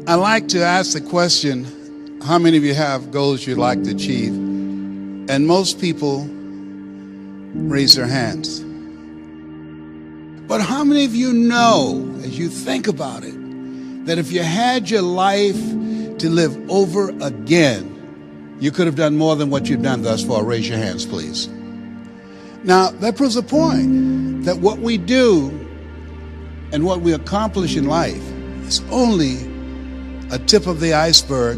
I like to ask the question, how many of you have goals you'd like to achieve? And most people raise their hands. But how many of you know, as you think about it, that if you had your life to live over again, you could have done more than what you've done thus far? Raise your hands, please. Now, that proves a point that what we do and what we accomplish in life is only a tip of the iceberg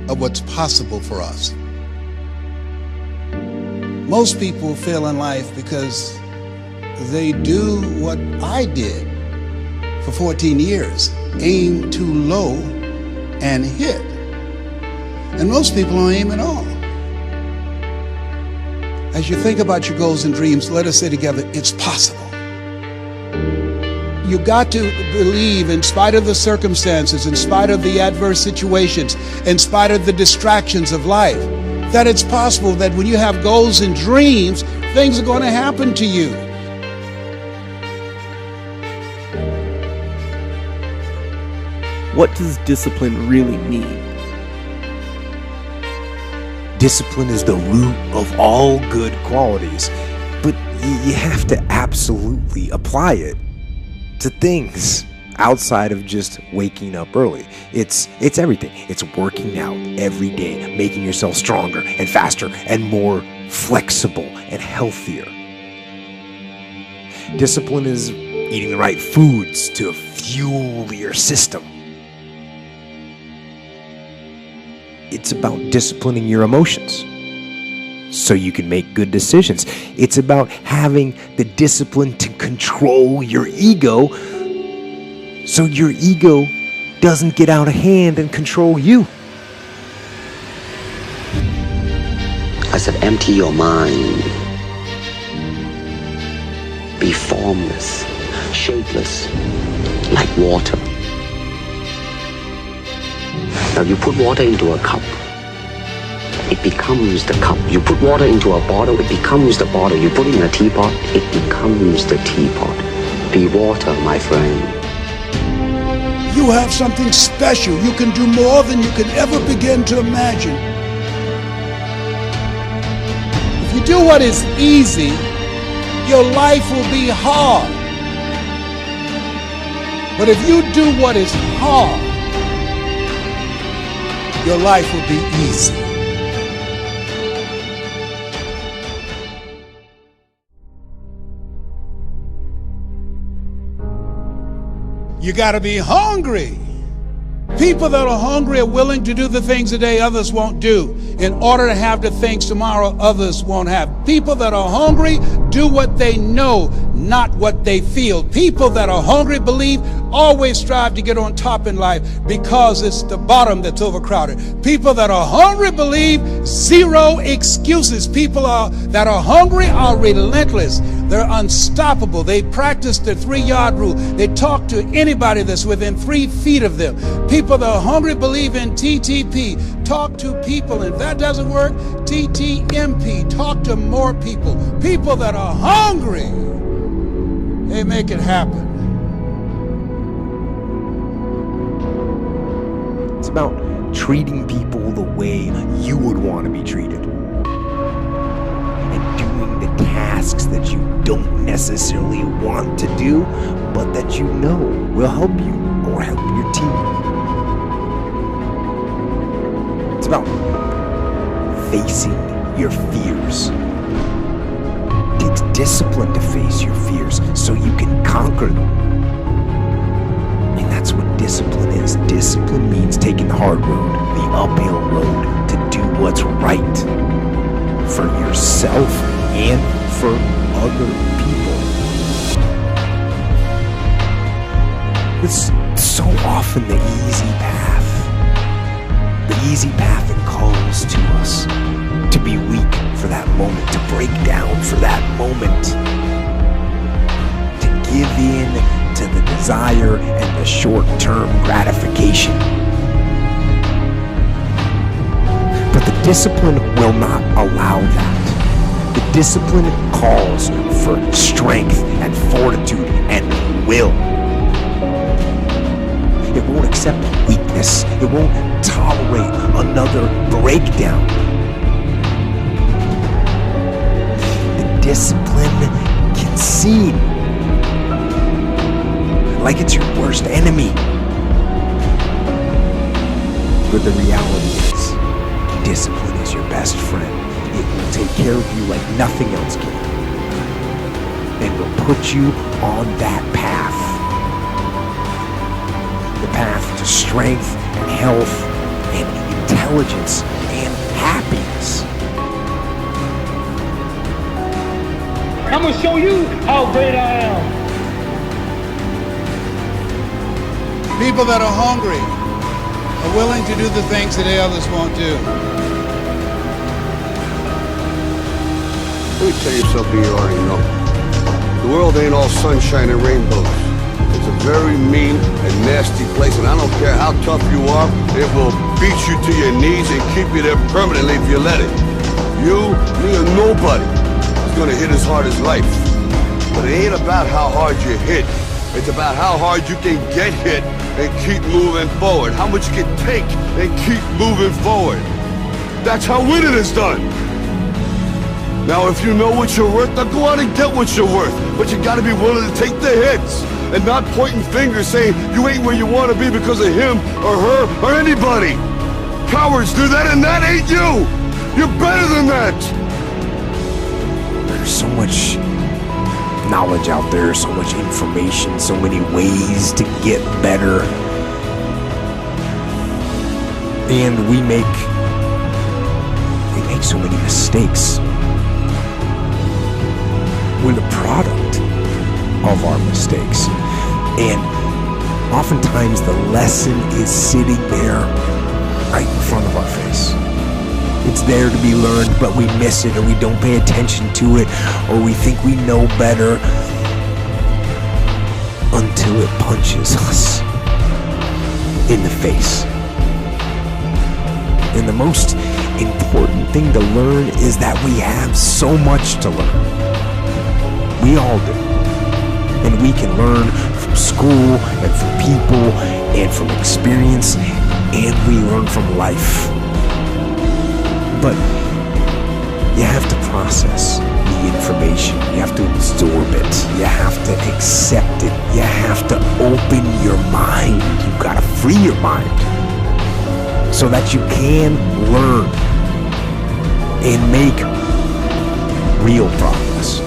of what's possible for us. Most people fail in life because they do what I did for 14 years, aim too low and hit. And most people don't aim at all. As you think about your goals and dreams, let us say together, it's possible. You got to believe, in spite of the circumstances, in spite of the adverse situations, in spite of the distractions of life, that it's possible that when you have goals and dreams, things are going to happen to you. What does discipline really mean? Discipline is the root of all good qualities, but you have to absolutely apply it to things outside of just waking up early. It's everything. It's working out every day, making yourself stronger and faster and more flexible and healthier. Discipline is eating the right foods to fuel your system. It's about disciplining your emotions so you can make good decisions. It's about having the discipline to control your ego so your ego doesn't get out of hand and control you. I said, empty your mind. Be formless, shapeless, like water. Now you put water into a cup, it becomes the cup. You put water into a bottle, it becomes the bottle. You put it in a teapot, it becomes the teapot. Be water, my friend. You have something special. You can do more than you can ever begin to imagine. If you do what is easy, your life will be hard. But if you do what is hard, your life will be easy. You got to be hungry. People that are hungry are willing to do the things today others won't do in order to have the things tomorrow others won't have. People that are hungry do what they know, not what they feel. People that are hungry believe, always strive to get on top in life because it's the bottom that's overcrowded. People that are hungry believe, zero excuses. People that are hungry are relentless. They're unstoppable. They practice the 3-yard rule. They talk to anybody that's within 3 feet of them. People that are hungry believe in TTP. Talk to people. And if that doesn't work, TTMP. Talk to more people. People that are hungry, they make it happen. It's about treating people the way you would want to be treated. And doing the tasks that you don't necessarily want to do, but that you know will help you or help your team. It's about facing your fears. It takes discipline to face your fears so you can conquer them. And that's what discipline is. Discipline means taking the hard road, the uphill road, to do what's right for yourself and for other people. It's so often the easy path. The easy path that calls to us to be weak for that moment, to break down for that moment, to give in to the desire and the short-term gratification. But the discipline will not allow that. The discipline calls for strength and fortitude and will. It won't accept weakness. weakness. It won't tolerate another breakdown. The discipline can seem like it's your worst enemy. But the reality is, discipline is your best friend. It will take care of you like nothing else can. And will put you on that path. The path to strength and health and intelligence and happiness. I'm gonna show you how great I am. People that are hungry are willing to do the things that others won't do. Let me tell you something you already know. The world ain't all sunshine and rainbows. It's a very mean and nasty place, and I don't care how tough you are, it will beat you to your knees and keep you there permanently if you let it. You, me, or nobody is gonna hit as hard as life. But it ain't about how hard you hit. It's about how hard you can get hit and keep moving forward. How much you can take and keep moving forward. That's how winning is done. Now, if you know what you're worth, now go out and get what you're worth. But you gotta be willing to take the hits and not pointing fingers saying you ain't where you want to be because of him or her or anybody. Cowards do that, and that ain't you. You're better than that. There's so much knowledge out there, so much information, so many ways to get better. And we make so many mistakes. We're the product of our mistakes. And oftentimes the lesson is sitting there right in front of our face. It's there to be learned, but we miss it, or we don't pay attention to it, or we think we know better until it punches us in the face. And the most important thing to learn is that we have so much to learn. We all do. And we can learn from school and from people and from experience, and we learn from life. But you have to process the information. You have to absorb it. You have to accept it. You have to open your mind. You've got to free your mind so that you can learn and make real progress.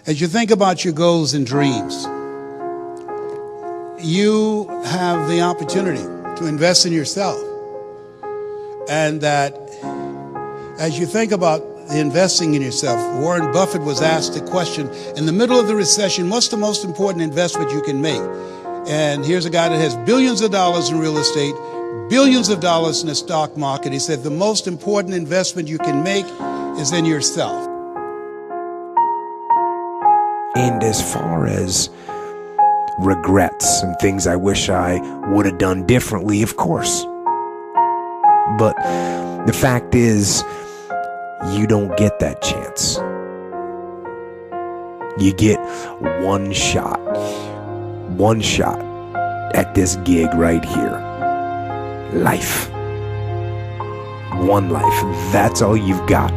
As you think about your goals and dreams, you have the opportunity to invest in yourself. And that as you think about the investing in yourself, Warren Buffett was asked a question in the middle of the recession, what's the most important investment you can make? And here's a guy that has billions of dollars in real estate, billions of dollars in the stock market. He said the most important investment you can make is in yourself. And as far as regrets and things I wish I would have done differently, of course. But the fact is, you don't get that chance. You get one shot at this gig right here. Life. One life. That's all you've got.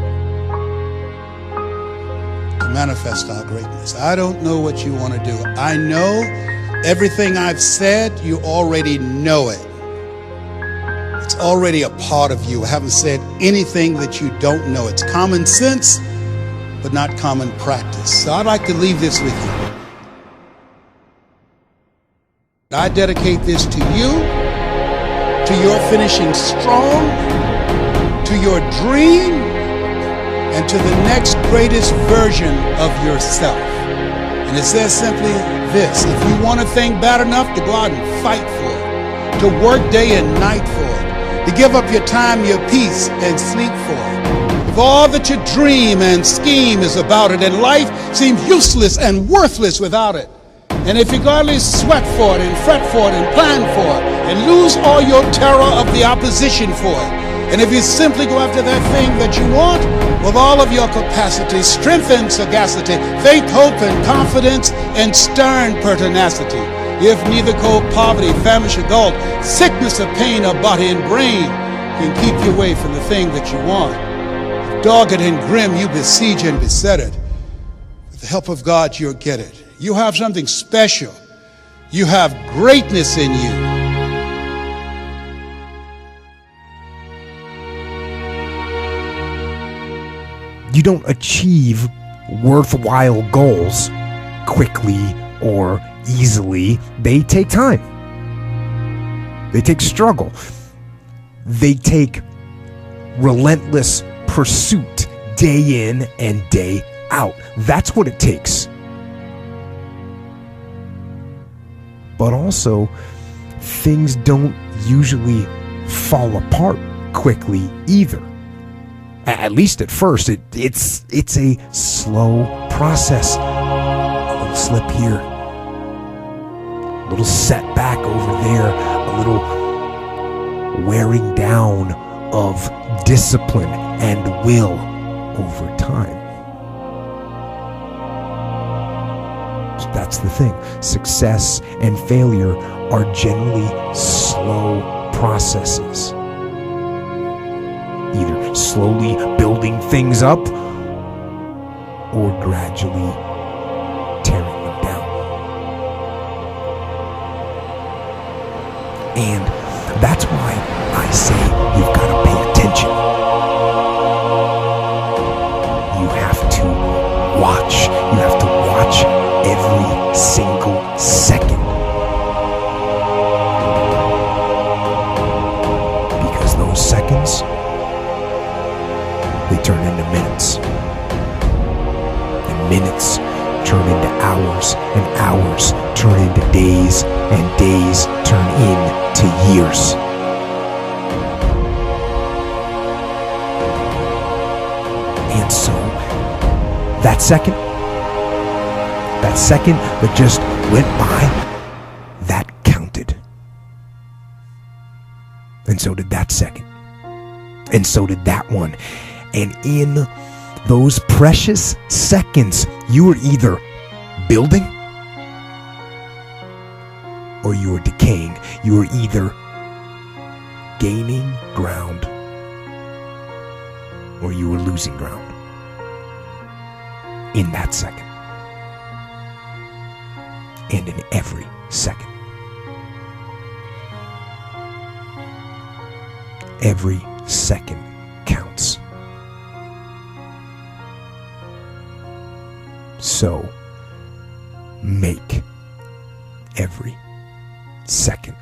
Manifest our greatness. I don't know what you want to do. I know everything I've said, you already know it. It's already a part of you. I haven't said anything that you don't know. It's common sense, but not common practice. So I'd like to leave this with you. I dedicate this to you, to your finishing strong, to your dream, and to the next greatest version of yourself. And it says simply this: if you want a thing bad enough, to go out and fight for it, to work day and night for it, to give up your time, your peace, and sleep for it. If all that you dream and scheme is about it, and life seems useless and worthless without it, And if you godly sweat for it and fret for it and plan for it and lose all your terror of the opposition for it, and if you simply go after that thing that you want with all of your capacity, strength and sagacity, faith, hope and confidence, and stern pertinacity, if neither cold poverty, famish or gulf, sickness or pain of body and brain can keep you away from the thing that you want, dogged and grim you besiege and beset it, with the help of God you'll get it. You have something special. You have greatness in you. You don't achieve worthwhile goals quickly or easily. They take time. They take struggle. They take relentless pursuit day in and day out. That's what it takes. But also, things don't usually fall apart quickly either. At least at first, it's a slow process. A little slip here, a little setback over there, a little wearing down of discipline and will over time. So that's the thing. Success and failure are generally slow processes. Either slowly building things up or gradually tearing them down. And that's why I say you've got to pay attention. You have to watch. You have to watch every single second. Because those seconds, they turn into minutes. And minutes turn into hours. And hours turn into days. And days turn into years. And so, that second that just went by, that counted. And so did that second. And so did that one. And in those precious seconds, you were either building or you were decaying. You were either gaining ground or you were losing ground in that second. And in every second. Every second counts. So, make every second